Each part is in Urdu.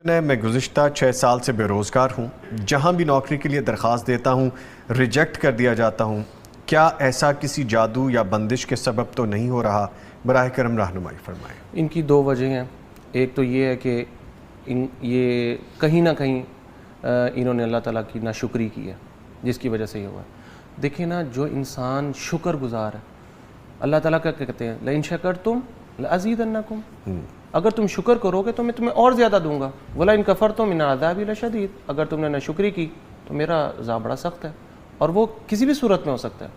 میں گزشتہ 6 سال سے بے روزگار ہوں. جہاں بھی نوکری کے لیے درخواست دیتا ہوں ریجیکٹ کر دیا جاتا ہوں. کیا ایسا کسی جادو یا بندش کے سبب تو نہیں ہو رہا؟ براہ کرم رہنمائی فرمائیں. ان کی دو وجہ ہیں. ایک تو یہ ہے کہ یہ کہیں نہ کہیں انہوں نے اللہ تعالیٰ کی ناشکری کی ہے جس کی وجہ سے یہ ہوا ہے. دیکھیں نا، جو انسان شکر گزار ہے، اللہ تعالیٰ کا کہتے ہیں لئن شکرتم لأزیدنکم، اگر تم شکر کرو گے تو میں تمہیں اور زیادہ دوں گا. وَلَئِن كَفَرْتُمْ إِنَّ عَذَابِي لَشَدِيدٌ، اگر تم نے ناشکری کی تو میرا عذاب بڑا سخت ہے، اور وہ کسی بھی صورت میں ہو سکتا ہے.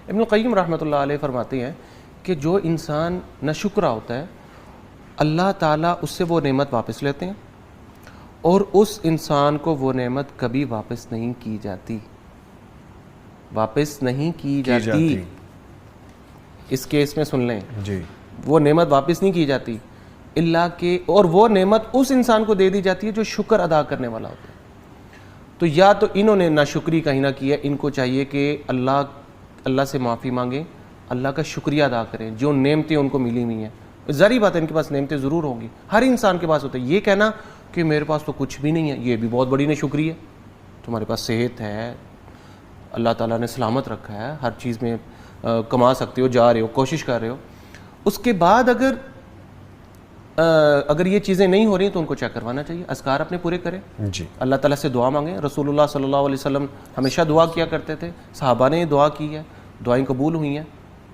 ابن القیم رحمۃ اللہ علیہ فرماتے ہیں کہ جو انسان ناشکرا ہوتا ہے، اللہ تعالیٰ اس سے وہ نعمت واپس لیتے ہیں اور اس انسان کو وہ نعمت کبھی واپس نہیں کی جاتی. واپس نہیں کی جاتی. اس کیس میں سن لیں جی، وہ نعمت واپس نہیں کی جاتی اللہ کے، اور وہ نعمت اس انسان کو دے دی جاتی ہے جو شکر ادا کرنے والا ہوتا ہے. تو یا تو انہوں نے ناشکری کہیں نہ کی ہے، ان کو چاہیے کہ اللہ سے معافی مانگیں، اللہ کا شکریہ ادا کریں. جو نعمتیں ان کو ملی ہوئی ہیں، ظاہری بات ہے ان کے پاس نعمتیں ضرور ہوں گی، ہر انسان کے پاس ہوتا ہے. یہ کہنا کہ میرے پاس تو کچھ بھی نہیں ہے، یہ بھی بہت بڑی ناشکری ہے. تمہارے پاس صحت ہے، اللہ تعالیٰ نے سلامت رکھا ہے، ہر چیز میں کما سکتے ہو، جا رہے ہو، کوشش کر رہے ہو. اس کے بعد اگر یہ چیزیں نہیں ہو رہی تو ان کو چیک کروانا چاہیے. اذکار اپنے پورے کریں، جی، اللہ تعالیٰ سے دعا مانگیں. رسول اللہ صلی اللہ علیہ وسلم ہمیشہ دعا کیا کرتے تھے، صحابہ نے دعا کی ہے، دعائیں قبول ہوئی ہیں.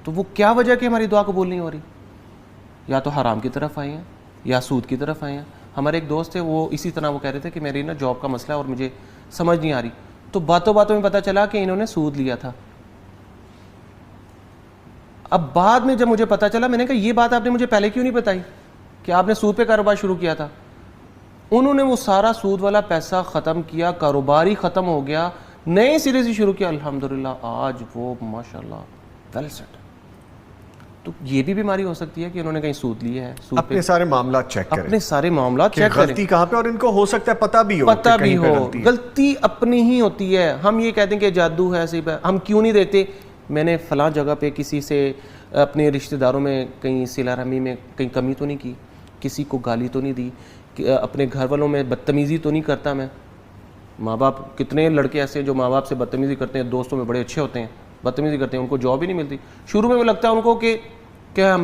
تو وہ کیا وجہ کہ ہماری دعا قبول نہیں ہو رہی؟ یا تو حرام کی طرف آئے ہیں یا سود کی طرف آئے ہیں. ہمارے ایک دوست تھے، وہ اسی طرح وہ کہہ رہے تھے کہ میری نا جاب کا مسئلہ ہے اور مجھے سمجھ نہیں آ رہی. تو باتوں میں پتہ چلا کہ انہوں نے سود لیا تھا. اب بعد میں جب مجھے پتا چلا، میں نے کہا یہ بات آپ نے مجھے پہلے کیوں نہیں بتائی کہ آپ نے سود پہ کاروبار شروع کیا تھا. انہوں نے وہ سارا سود والا پیسہ ختم کیا، کاروبار ہی ختم ہو گیا، نئے سرے سے شروع کیا. الحمدللہ آج وہ ماشاءاللہ ویل سیٹ. تو یہ بھی بیماری ہو سکتی ہے کہ انہوں نے کہیں سود لیا ہے. اپنے سارے معاملات چیک کریں، اپنے سارے معاملات چیک کریں، غلطی کہاں پہ، اور ان کو ہو سکتا ہے پتہ بھی ہو غلطی اپنی ہی ہوتی ہے. ہم یہ کہتے ہیں کہ جادو ہے، صحیح ہے، ہم کیوں نہیں دیکھتے میں نے فلاں جگہ پہ کسی سے اپنے رشتہ داروں میں کہیں صلہ رحمی میں کہیں کمی تو نہیں کی، کسی کو گالی تو نہیں دی، اپنے گھر والوں میں بدتمیزی تو نہیں کرتا میں. ماں باپ، کتنے لڑکے ایسے ہیں جو ماں باپ سے بدتمیزی کرتے ہیں، دوستوں میں بڑے اچھے ہوتے ہیں، بدتمیزی کرتے ہیں، ان کو جاب ہی نہیں ملتی. شروع میں وہ لگتا ہے ان کو کہ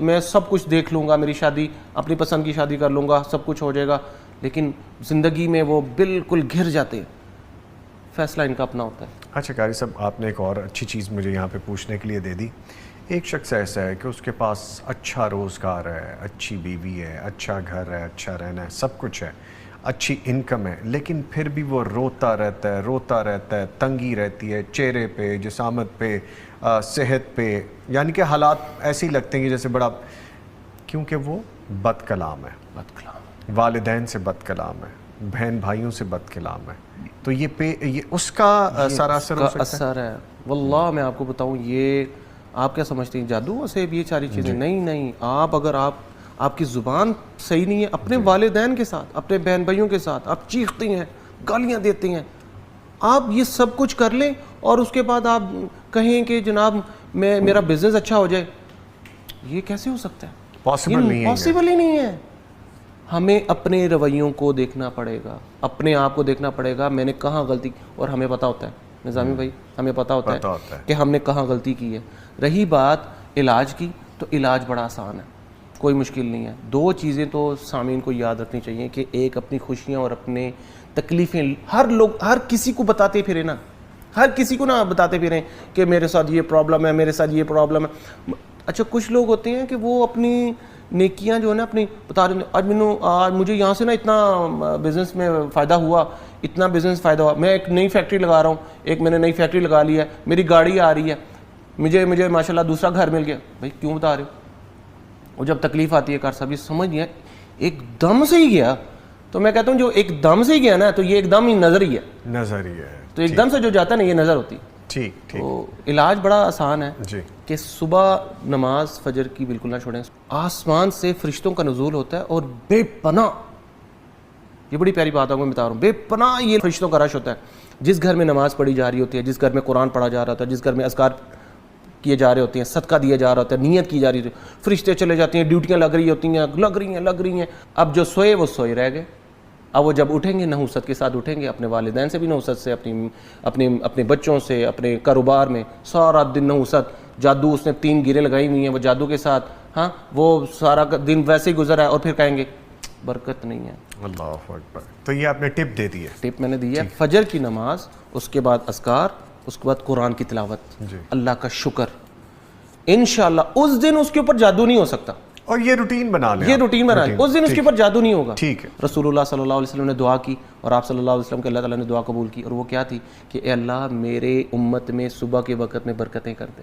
میں سب کچھ دیکھ لوں گا، میری شادی اپنی پسند کی شادی کر لوں گا، سب کچھ ہو جائے گا، لیکن زندگی میں وہ بالکل گھر جاتے ہیں. فیصلہ ان کا اپنا ہوتا ہے. اچھا قاری صاحب، آپ نے ایک اور اچھی چیز مجھے یہاں پہ پوچھنے کے لیے دے دی. ایک شخص ایسا ہے کہ اس کے پاس اچھا روزگار ہے، اچھی بیوی ہے، اچھا گھر ہے، اچھا رہنا ہے، سب کچھ ہے، اچھی انکم ہے، لیکن پھر بھی وہ روتا رہتا ہے، تنگی رہتی ہے چہرے پہ، جسامت پہ، صحت پہ. یعنی کہ حالات ایسے ہی لگتے ہیں کہ جیسے بڑا، کیونکہ وہ بد کلام ہے، والدین سے بد کلام ہے، بہن بھائیوں سے بد کلام ہے. تو یہ اس کا سارا اثر ہو سکتا ہے. واللہ میں آپ کو بتاؤں، یہ آپ کیا سمجھتے ہیں جادو سے یہ ساری چیزیں؟ نہیں. اگر آپ کی زبان صحیح نہیں ہے، اپنے والدین کے ساتھ، اپنے بہن بھائیوں کے ساتھ آپ چیختے ہیں، گالیاں دیتے ہیں، آپ یہ سب کچھ کر لیں اور اس کے بعد آپ کہیں کہ جناب میرا بزنس اچھا ہو جائے، یہ کیسے ہو سکتا ہے؟ پاسبل ہی نہیں ہے. ہمیں اپنے رویوں کو دیکھنا پڑے گا، اپنے آپ کو دیکھنا پڑے گا، میں نے کہاں غلطی، اور ہمیں پتہ ہوتا ہے نظامی بھائی، ہمیں پتہ ہوتا ہے کہ ہم نے کہاں غلطی کی ہے. رہی بات علاج کی، تو علاج بڑا آسان ہے، کوئی مشکل نہیں ہے. دو چیزیں تو سامعین کو یاد رکھنی چاہیے کہ ایک اپنی خوشیاں اور اپنے تکلیفیں ہر کسی کو بتاتے پھرے نا، ہر کسی کو نہ بتاتے پھریں کہ میرے ساتھ یہ پرابلم ہے، میرے ساتھ یہ پرابلم ہے. اچھا کچھ لوگ ہوتے ہیں کہ وہ اپنی نیکیاں جو ہے نا اپنی بتا رہے ہیں، آج مجھے یہاں سے نا اتنا بزنس میں فائدہ ہوا، اتنا بزنس فائدہ ہوا، میں ایک نئی فیکٹری لگا رہا ہوں، میں نے نئی فیکٹری لگا لی ہے، میری گاڑی آ رہی ہے، مجھے ماشاءاللہ دوسرا گھر مل گیا. بھائی کیوں بتا رہے ہو؟ وہ جب تکلیف آتی ہے کار صاحب یہ سمجھ نہیں ہے، ایک دم سے ہی گیا. تو میں کہتا ہوں جو ایک دم سے ہی گیا نا، تو یہ ایک دم ہی نظر ہی ہے. تو ایک دم سے جو جاتا ہے نا، یہ نظر ہوتی ہے. ٹھیک. تو علاج بڑا آسان ہے جی، کہ صبح نماز فجر کی بالکل نہ چھوڑیں. آسمان سے فرشتوں کا نزول ہوتا ہے اور بے پناہ، یہ بڑی پیاری بات آپ کو بتا رہا ہوں، بے پناہ یہ فرشتوں کا رش ہوتا ہے. جس گھر میں نماز پڑھی جا رہی ہوتی ہے، جس گھر میں قرآن پڑھا جا رہا ہوتا ہے، جس گھر میں اذکار کیے جا رہے ہوتے ہیں، صدقہ دیا جا رہا ہوتا ہے، نیت کی جا رہی ہوتی ہے، فرشتے چلے جاتے ہیں، ڈیوٹیاں لگ رہی ہیں. اب جو سوئے وہ سوئے رہ گئے، اب وہ جب اٹھیں گے نحوست کے ساتھ اٹھیں گے, اپنے والدین سے بھی نحوست سے, اپنے بچوں سے, اپنے کاروبار میں سارا دن نحوست, جادو اس نے 3 گریں لگائی ہوئی ہیں وہ جادو کے ساتھ, ہاں وہ سارا دن ویسے ہی گزر ہے, اور پھر کہیں گے برکت نہیں ہے. اللہ اکبر. تو یہ آپ نے ٹپ دے دی ہے. ٹپ میں نے دی ہے, فجر کی نماز, اس کے بعد اذکار, اس کے بعد قرآن کی تلاوت, اللہ کا شکر, انشاءاللہ اس دن اس کے اوپر جادو نہیں ہو سکتا. اور یہ روٹین بنا لیں, یہ روٹین بنا لیں, اس دن اس کے اوپر جادو نہیں ہوگا. ٹھیک ہے. رسول اللہ صلی اللہ علیہ وسلم نے دعا کی, اور آپ صلی اللہ علیہ وسلم کے اللہ تعالیٰ نے دعا قبول کی, اور وہ کیا تھی کہ اے اللہ میرے امت میں صبح کے وقت میں برکتیں کر دے.